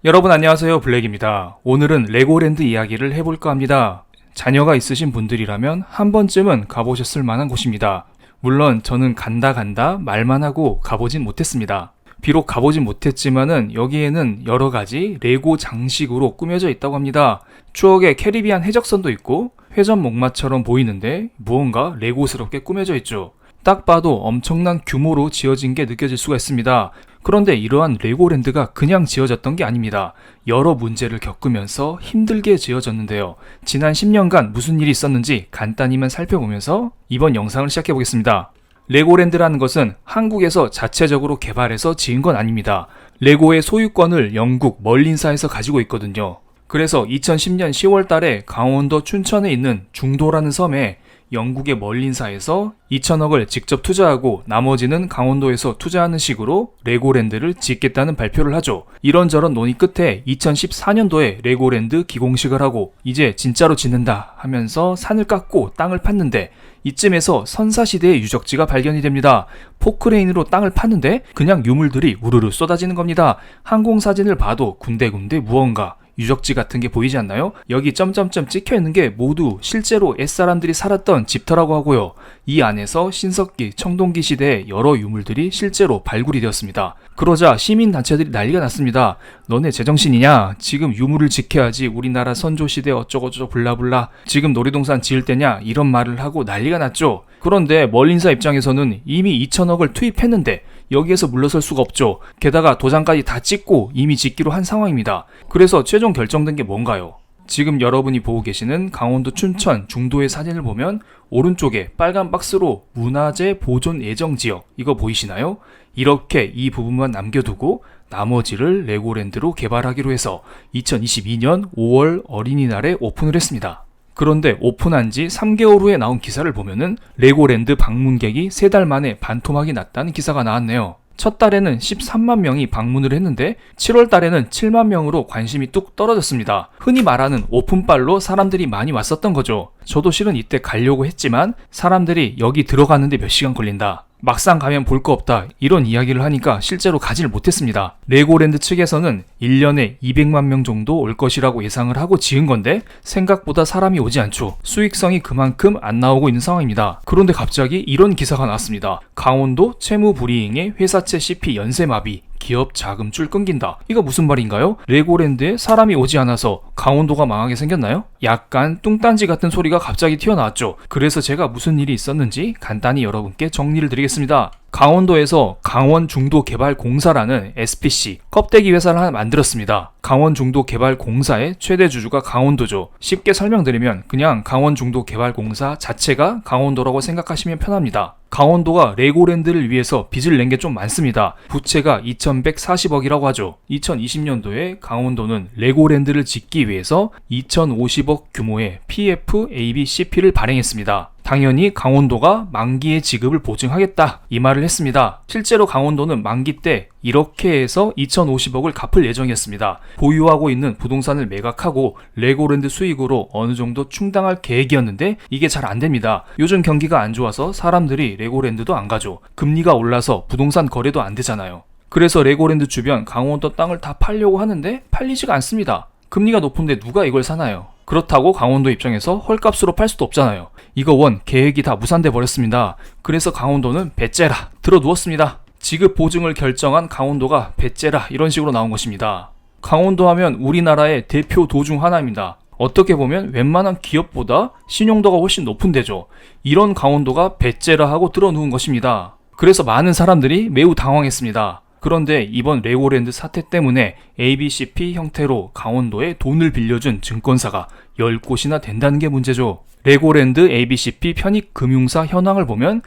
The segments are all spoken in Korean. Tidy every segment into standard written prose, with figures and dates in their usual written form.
여러분 안녕하세요, 블랙입니다. 오늘은 레고랜드 이야기를 해볼까 합니다. 자녀가 있으신 분들이라면 한 번쯤은 가보셨을 만한 곳입니다. 물론 저는 간다 말만 하고 가보진 못했습니다. 비록 가보진 못했지만은 여기에는 여러 가지 레고 장식으로 꾸며져 있다고 합니다. 추억의 캐리비안 해적선도 있고 회전 목마처럼 보이는데 무언가 레고스럽게 꾸며져 있죠. 딱 봐도 엄청난 규모로 지어진 게 느껴질 수가 있습니다. 그런데 이러한 레고랜드가 그냥 지어졌던 게 아닙니다. 여러 문제를 겪으면서 힘들게 지어졌는데요. 지난 10년간 무슨 일이 있었는지 간단히만 살펴보면서 이번 영상을 시작해 보겠습니다. 레고랜드라는 것은 한국에서 자체적으로 개발해서 지은 건 아닙니다. 레고의 소유권을 영국 멀린사에서 가지고 있거든요. 그래서 2010년 10월 달에 강원도 춘천에 있는 중도라는 섬에 영국의 멀린사에서 2천억을 직접 투자하고 나머지는 강원도에서 투자하는 식으로 레고랜드를 짓겠다는 발표를 하죠. 이런저런 논의 끝에 2014년도에 레고랜드 기공식을 하고 이제 진짜로 짓는다 하면서 산을 깎고 땅을 팠는데 이쯤에서 선사시대의 유적지가 발견이 됩니다. 포크레인으로 땅을 팠는데 그냥 유물들이 우르르 쏟아지는 겁니다. 항공사진을 봐도 군데군데 무언가 유적지 같은 게 보이지 않나요? 여기 점점점 찍혀 있는 게 모두 실제로 옛사람들이 살았던 집터라고 하고요. 이 안에서 신석기, 청동기 시대의 여러 유물들이 실제로 발굴이 되었습니다. 그러자 시민단체들이 난리가 났습니다. 너네 제정신이냐? 지금 유물을 지켜야지 우리나라 선조시대 어쩌고저쩌고 블라블라 지금 놀이동산 지을 때냐? 이런 말을 하고 난리가 났죠. 그런데 멀린사 입장에서는 이미 2천억을 투입했는데 여기에서 물러설 수가 없죠. 게다가 도장까지 다 찍고 이미 짓기로 한 상황입니다. 그래서 최종 결정된 게 뭔가요? 지금 여러분이 보고 계시는 강원도 춘천 중도의 사진을 보면 오른쪽에 빨간 박스로 문화재 보존 예정지역 이거 보이시나요? 이렇게 이 부분만 남겨두고 나머지를 레고랜드로 개발하기로 해서 2022년 5월 어린이날에 오픈을 했습니다. 그런데 오픈한 지 3개월 후에 나온 기사를 보면은 레고랜드 방문객이 3달 만에 반토막이 났다는 기사가 나왔네요. 첫 달에는 13만 명이 방문을 했는데 7월 달에는 7만 명으로 관심이 뚝 떨어졌습니다. 흔히 말하는 오픈빨로 사람들이 많이 왔었던 거죠. 저도 실은 이때 가려고 했지만 사람들이 여기 들어가는데 몇 시간 걸린다. 막상 가면 볼 거 없다. 이런 이야기를 하니까 실제로 가지를 못했습니다. 레고랜드 측에서는 1년에 200만 명 정도 올 것이라고 예상을 하고 지은 건데 생각보다 사람이 오지 않죠. 수익성이 그만큼 안 나오고 있는 상황입니다. 그런데 갑자기 이런 기사가 나왔습니다. 강원도 채무 불이행에 회사채 CP 연쇄마비. 기업 자금줄 끊긴다. 이거 무슨 말인가요? 레고랜드에 사람이 오지 않아서 강원도가 망하게 생겼나요? 약간 뚱딴지 같은 소리가 갑자기 튀어나왔죠. 그래서 제가 무슨 일이 있었는지 간단히 여러분께 정리를 드리겠습니다. 강원도에서 강원중도개발공사라는 SPC 껍데기 회사를 하나 만들었습니다. 강원중도개발공사의 최대 주주가 강원도죠. 쉽게 설명드리면 그냥 강원중도개발공사 자체가 강원도라고 생각하시면 편합니다. 강원도가 레고랜드를 위해서 빚을 낸 게 좀 많습니다. 부채가 2140억이라고 하죠. 2020년도에 강원도는 레고랜드를 짓기 위해서 2050억 규모의 PFABCP를 발행했습니다. 당연히 강원도가 만기의 지급을 보증하겠다 이 말을 했습니다. 실제로 강원도는 만기 때 이렇게 해서 2050억을 갚을 예정이었습니다. 보유하고 있는 부동산을 매각하고 레고랜드 수익으로 어느 정도 충당할 계획이었는데 이게 잘 안됩니다. 요즘 경기가 안 좋아서 사람들이 레고랜드도 안 가죠. 금리가 올라서 부동산 거래도 안 되잖아요. 그래서 레고랜드 주변 강원도 땅을 다 팔려고 하는데 팔리지가 않습니다. 금리가 높은데 누가 이걸 사나요? 그렇다고 강원도 입장에서 헐값으로 팔 수도 없잖아요. 이거 원 계획이 다 무산돼 버렸습니다. 그래서 강원도는 배째라 들어 누웠습니다. 지급 보증을 결정한 강원도가 배째라 이런 식으로 나온 것입니다. 강원도 하면 우리나라의 대표 도 중 하나입니다. 어떻게 보면 웬만한 기업보다 신용도가 훨씬 높은 데죠. 이런 강원도가 배째라 하고 들어 누운 것입니다. 그래서 많은 사람들이 매우 당황했습니다. 그런데 이번 레고랜드 사태 때문에 ABCP 형태로 강원도에 돈을 빌려준 증권사가 10곳이나 된다는 게 문제죠. 레고랜드 ABCP 편익금융사 현황을 보면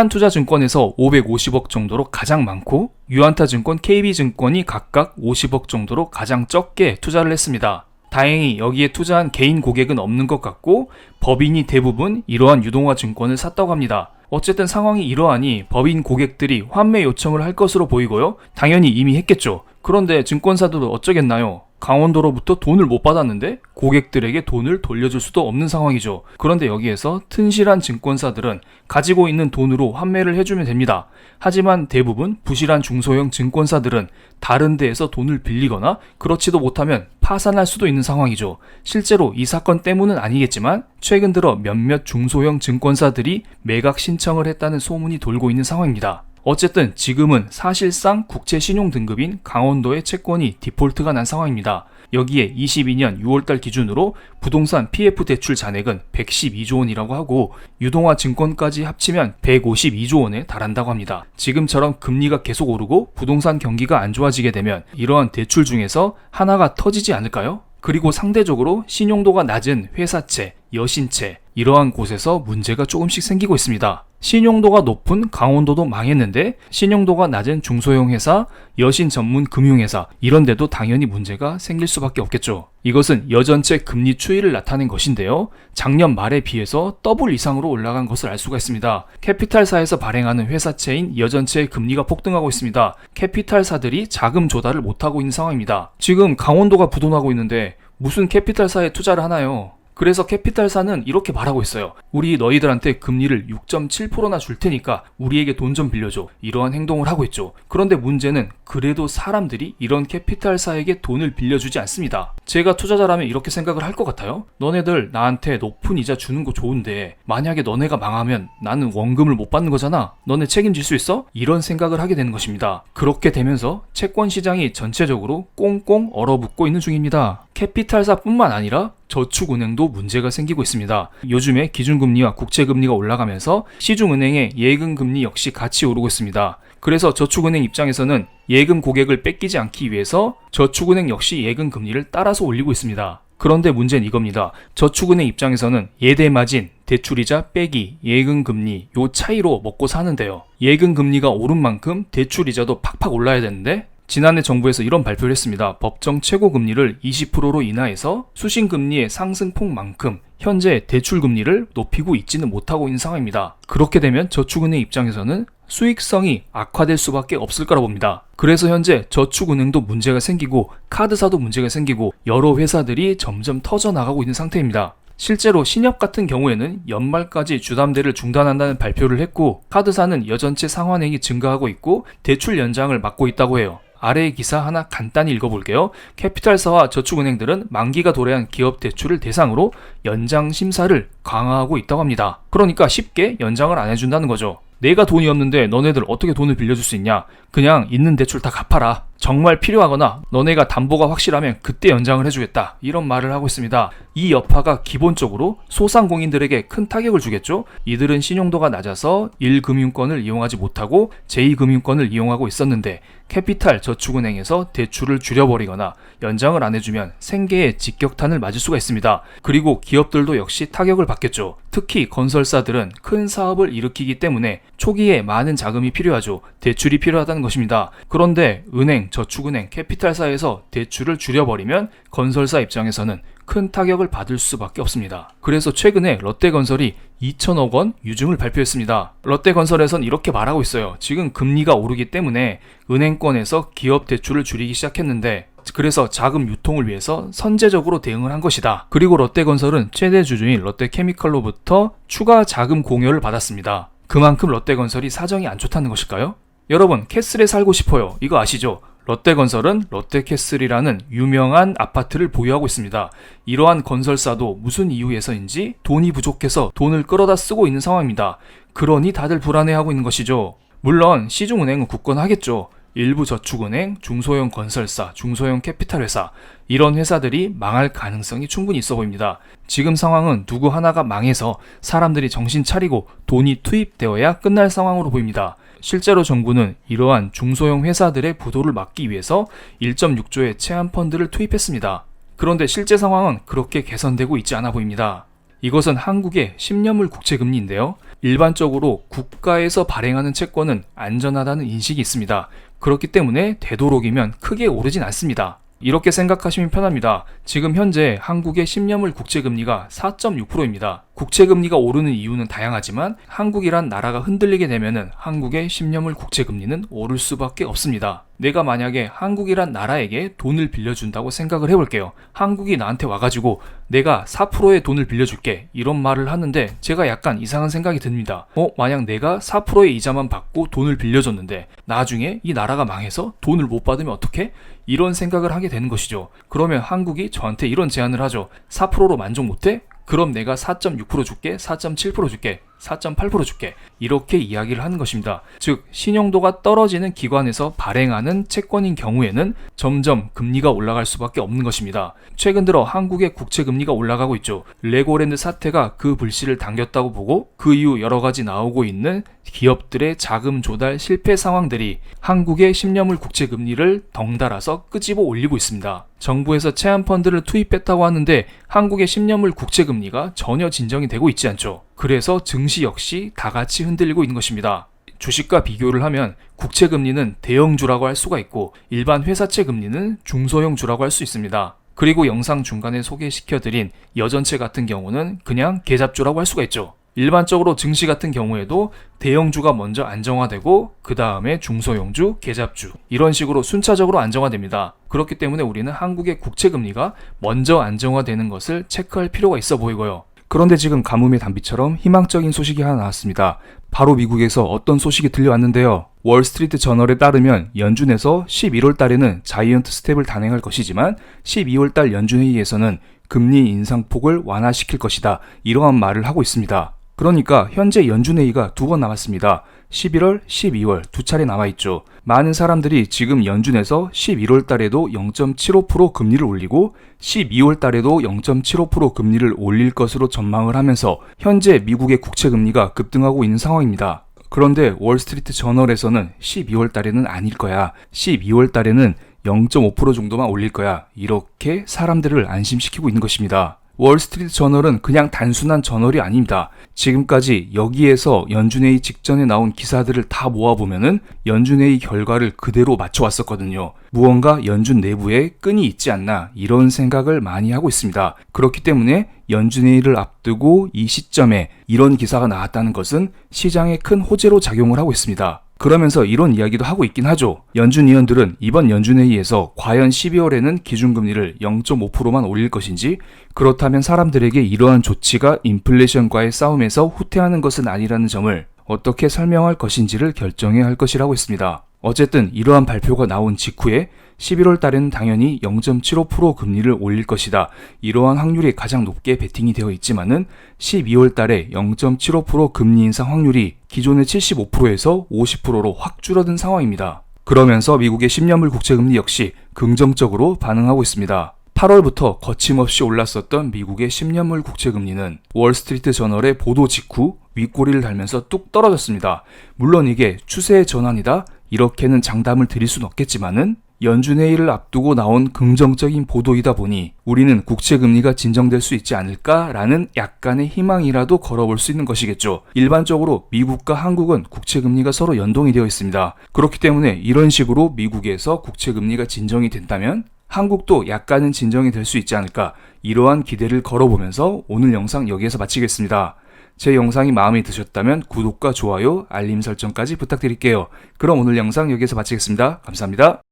신한투자증권에서 550억 정도로 가장 많고 유안타증권, KB증권이 각각 50억 정도로 가장 적게 투자를 했습니다. 다행히 여기에 투자한 개인 고객은 없는 것 같고 법인이 대부분 이러한 유동화 증권을 샀다고 합니다. 어쨌든 상황이 이러하니 법인 고객들이 환매 요청을 할 것으로 보이고요. 당연히 이미 했겠죠. 그런데 증권사들은 어쩌겠나요? 강원도로부터 돈을 못 받았는데 고객들에게 돈을 돌려줄 수도 없는 상황이죠. 그런데 여기에서 튼실한 증권사들은 가지고 있는 돈으로 환매를 해주면 됩니다. 하지만 대부분 부실한 중소형 증권사들은 다른 데에서 돈을 빌리거나 그렇지도 못하면 파산할 수도 있는 상황이죠. 실제로 이 사건 때문은 아니겠지만 최근 들어 몇몇 중소형 증권사들이 매각 신청을 했다는 소문이 돌고 있는 상황입니다. 어쨌든 지금은 사실상 국채 신용 등급인 강원도의 채권이 디폴트가 난 상황입니다. 여기에 22년 6월달 기준으로 부동산 PF 대출 잔액은 112조 원이라고 하고 유동화 증권까지 합치면 152조 원에 달한다고 합니다. 지금처럼 금리가 계속 오르고 부동산 경기가 안 좋아지게 되면 이러한 대출 중에서 하나가 터지지 않을까요? 그리고 상대적으로 신용도가 낮은 회사채, 여신채 이러한 곳에서 문제가 조금씩 생기고 있습니다. 신용도가 높은 강원도도 망했는데 신용도가 낮은 중소형 회사, 여신 전문 금융회사 이런 데도 당연히 문제가 생길 수밖에 없겠죠. 이것은 여전체 금리 추이를 나타낸 것인데요. 작년 말에 비해서 더블 이상으로 올라간 것을 알 수가 있습니다. 캐피탈사에서 발행하는 회사채인 여전체의 금리가 폭등하고 있습니다. 캐피탈사들이 자금 조달을 못하고 있는 상황입니다. 지금 강원도가 부도나고 있는데 무슨 캐피탈사에 투자를 하나요? 그래서 캐피탈사는 이렇게 말하고 있어요. 우리 너희들한테 금리를 6.7%나 줄 테니까 우리에게 돈 좀 빌려줘. 이러한 행동을 하고 있죠. 그런데 문제는 그래도 사람들이 이런 캐피탈사에게 돈을 빌려주지 않습니다. 제가 투자자라면 이렇게 생각을 할 것 같아요. 너네들 나한테 높은 이자 주는 거 좋은데 만약에 너네가 망하면 나는 원금을 못 받는 거잖아. 너네 책임질 수 있어? 이런 생각을 하게 되는 것입니다. 그렇게 되면서 채권 시장이 전체적으로 꽁꽁 얼어붙고 있는 중입니다. 캐피탈사뿐만 아니라 저축은행도 문제가 생기고 있습니다. 요즘에 기준금리와 국채금리가 올라가면서 시중은행의 예금금리 역시 같이 오르고 있습니다. 그래서 저축은행 입장에서는 예금 고객을 뺏기지 않기 위해서 저축은행 역시 예금금리를 따라서 올리고 있습니다. 그런데 문제는 이겁니다. 저축은행 입장에서는 예대마진, 대출이자 빼기, 예금금리 요 차이로 먹고 사는데요. 예금금리가 오른 만큼 대출이자도 팍팍 올라야 되는데 지난해 정부에서 이런 발표를 했습니다. 법정 최고금리를 20%로 인하해서 수신금리의 상승폭만큼 현재 대출금리를 높이고 있지는 못하고 있는 상황입니다. 그렇게 되면 저축은행 입장에서는 수익성이 악화될 수밖에 없을 거라 봅니다. 그래서 현재 저축은행도 문제가 생기고 카드사도 문제가 생기고 여러 회사들이 점점 터져나가고 있는 상태입니다. 실제로 신협 같은 경우에는 연말까지 주담대를 중단한다는 발표를 했고 카드사는 여전체 상환액이 증가하고 있고 대출 연장을 막고 있다고 해요. 아래의 기사 하나 간단히 읽어볼게요. 캐피탈사와 저축은행들은 만기가 도래한 기업 대출을 대상으로 연장 심사를 강화하고 있다고 합니다. 그러니까 쉽게 연장을 안 해준다는 거죠. 내가 돈이 없는데 너네들 어떻게 돈을 빌려줄 수 있냐? 그냥 있는 대출 다 갚아라. 정말 필요하거나 너네가 담보가 확실하면 그때 연장을 해주겠다. 이런 말을 하고 있습니다. 이 여파가 기본적으로 소상공인들에게 큰 타격을 주겠죠. 이들은 신용도가 낮아서 1금융권을 이용하지 못하고 제2금융권을 이용하고 있었는데 캐피탈 저축은행에서 대출을 줄여버리거나 연장을 안 해주면 생계에 직격탄을 맞을 수가 있습니다. 그리고 기업들도 역시 타격을 받겠죠. 특히 건설사들은 큰 사업을 일으키기 때문에 초기에 많은 자금이 필요하죠. 대출이 필요하다는 것입니다. 그런데 은행, 저축은행, 캐피탈사에서 대출을 줄여버리면 건설사 입장에서는 큰 타격을 받을 수밖에 없습니다. 그래서 최근에 롯데건설이 2천억 원 유증을 발표했습니다. 롯데건설에선 이렇게 말하고 있어요. 지금 금리가 오르기 때문에 은행권에서 기업 대출을 줄이기 시작했는데 그래서 자금 유통을 위해서 선제적으로 대응을 한 것이다. 그리고 롯데건설은 최대 주주인 롯데케미칼로부터 추가 자금 공여를 받았습니다. 그만큼 롯데건설이 사정이 안 좋다는 것일까요? 여러분, 캐슬에 살고 싶어요. 이거 아시죠? 롯데건설은 롯데캐슬이라는 유명한 아파트를 보유하고 있습니다. 이러한 건설사도 무슨 이유에서인지 돈이 부족해서 돈을 끌어다 쓰고 있는 상황입니다. 그러니 다들 불안해하고 있는 것이죠. 물론 시중은행은 굳건하겠죠. 일부 저축은행, 중소형 건설사, 중소형 캐피탈 회사 이런 회사들이 망할 가능성이 충분히 있어 보입니다. 지금 상황은 누구 하나가 망해서 사람들이 정신 차리고 돈이 투입되어야 끝날 상황으로 보입니다. 실제로 정부는 이러한 중소형 회사들의 부도를 막기 위해서 1.6조의 체한 펀드를 투입했습니다. 그런데 실제 상황은 그렇게 개선되고 있지 않아 보입니다. 이것은 한국의 10년물 국채금리인데요. 일반적으로 국가에서 발행하는 채권은 안전하다는 인식이 있습니다. 그렇기 때문에 되도록이면 크게 오르진 않습니다. 이렇게 생각하시면 편합니다. 지금 현재 한국의 10년물 국채금리가 4.6%입니다. 국채금리가 오르는 이유는 다양하지만 한국이란 나라가 흔들리게 되면 한국의 10년물 국채금리는 오를 수밖에 없습니다. 내가 만약에 한국이란 나라에게 돈을 빌려준다고 생각을 해볼게요. 한국이 나한테 와가지고 내가 4%의 돈을 빌려줄게 이런 말을 하는데 제가 약간 이상한 생각이 듭니다. 만약 내가 4%의 이자만 받고 돈을 빌려줬는데 나중에 이 나라가 망해서 돈을 못 받으면 어떡해? 이런 생각을 하게 되는 것이죠. 그러면 한국이 저한테 이런 제안을 하죠. 4%로 만족 못해? 그럼 내가 4.6% 줄게, 4.7% 줄게, 4.8% 줄게 이렇게 이야기를 하는 것입니다. 즉 신용도가 떨어지는 기관에서 발행하는 채권인 경우에는 점점 금리가 올라갈 수밖에 없는 것입니다. 최근 들어 한국의 국채 금리가 올라가고 있죠. 레고랜드 사태가 그 불씨를 당겼다고 보고 그 이후 여러 가지 나오고 있는 기업들의 자금 조달 실패 상황들이 한국의 10년물 국채 금리를 덩달아서 끄집어 올리고 있습니다. 정부에서 채권펀드를 투입했다고 하는데 한국의 10년물 국채 금리가 전혀 진정이 되고 있지 않죠. 그래서 증시 역시 다 같이 흔들리고 있는 것입니다. 주식과 비교를 하면 국채 금리는 대형주라고 할 수가 있고 일반 회사채 금리는 중소형주라고 할 수 있습니다. 그리고 영상 중간에 소개시켜드린 여전채 같은 경우는 그냥 계잡주라고 할 수가 있죠. 일반적으로 증시 같은 경우에도 대형주가 먼저 안정화되고 그 다음에 중소형주, 계잡주 이런 식으로 순차적으로 안정화됩니다. 그렇기 때문에 우리는 한국의 국채 금리가 먼저 안정화되는 것을 체크할 필요가 있어 보이고요. 그런데 지금 가뭄의 단비처럼 희망적인 소식이 하나 나왔습니다. 바로 미국에서 어떤 소식이 들려왔는데요. 월스트리트 저널에 따르면 연준에서 11월 달에는 자이언트 스텝을 단행할 것이지만 12월 달 연준회의에서는 금리 인상폭을 완화시킬 것이다. 이러한 말을 하고 있습니다. 그러니까 현재 연준회의가 2번 남았습니다. 11월, 12월 두 차례 남아있죠. 많은 사람들이 지금 연준에서 11월 달에도 0.75% 금리를 올리고 12월 달에도 0.75% 금리를 올릴 것으로 전망을 하면서 현재 미국의 국채 금리가 급등하고 있는 상황입니다. 그런데 월스트리트 저널에서는 12월 달에는 아닐 거야. 12월 달에는 0.5% 정도만 올릴 거야. 이렇게 사람들을 안심시키고 있는 것입니다. 월스트리트 저널은 그냥 단순한 저널이 아닙니다. 지금까지 여기에서 연준회의 직전에 나온 기사들을 다 모아보면은 연준회의 결과를 그대로 맞춰왔었거든요. 무언가 연준 내부에 끈이 있지 않나 이런 생각을 많이 하고 있습니다. 그렇기 때문에 연준회의를 앞두고 이 시점에 이런 기사가 나왔다는 것은 시장에 큰 호재로 작용을 하고 있습니다. 그러면서 이런 이야기도 하고 있긴 하죠. 연준 위원들은 이번 연준회의에서 과연 12월에는 기준금리를 0.5%만 올릴 것인지, 그렇다면 사람들에게 이러한 조치가 인플레이션과의 싸움에서 후퇴하는 것은 아니라는 점을 어떻게 설명할 것인지를 결정해야 할 것이라고 했습니다. 어쨌든 이러한 발표가 나온 직후에 11월 달에는 당연히 0.75% 금리를 올릴 것이다. 이러한 확률이 가장 높게 베팅이 되어 있지만은 12월 달에 0.75% 금리 인상 확률이 기존의 75%에서 50%로 확 줄어든 상황입니다. 그러면서 미국의 10년물 국채금리 역시 긍정적으로 반응하고 있습니다. 8월부터 거침없이 올랐었던 미국의 10년물 국채금리는 월스트리트 저널의 보도 직후 윗꼬리를 달면서 뚝 떨어졌습니다. 물론 이게 추세의 전환이다? 이렇게는 장담을 드릴 수는 없겠지만은 연준회의를 앞두고 나온 긍정적인 보도이다 보니 우리는 국채금리가 진정될 수 있지 않을까라는 약간의 희망이라도 걸어볼 수 있는 것이겠죠. 일반적으로 미국과 한국은 국채금리가 서로 연동이 되어 있습니다. 그렇기 때문에 이런 식으로 미국에서 국채금리가 진정이 된다면 한국도 약간은 진정이 될 수 있지 않을까, 이러한 기대를 걸어보면서 오늘 영상 여기에서 마치겠습니다. 제 영상이 마음에 드셨다면 구독과 좋아요, 알림 설정까지 부탁드릴게요. 그럼 오늘 영상 여기에서 마치겠습니다. 감사합니다.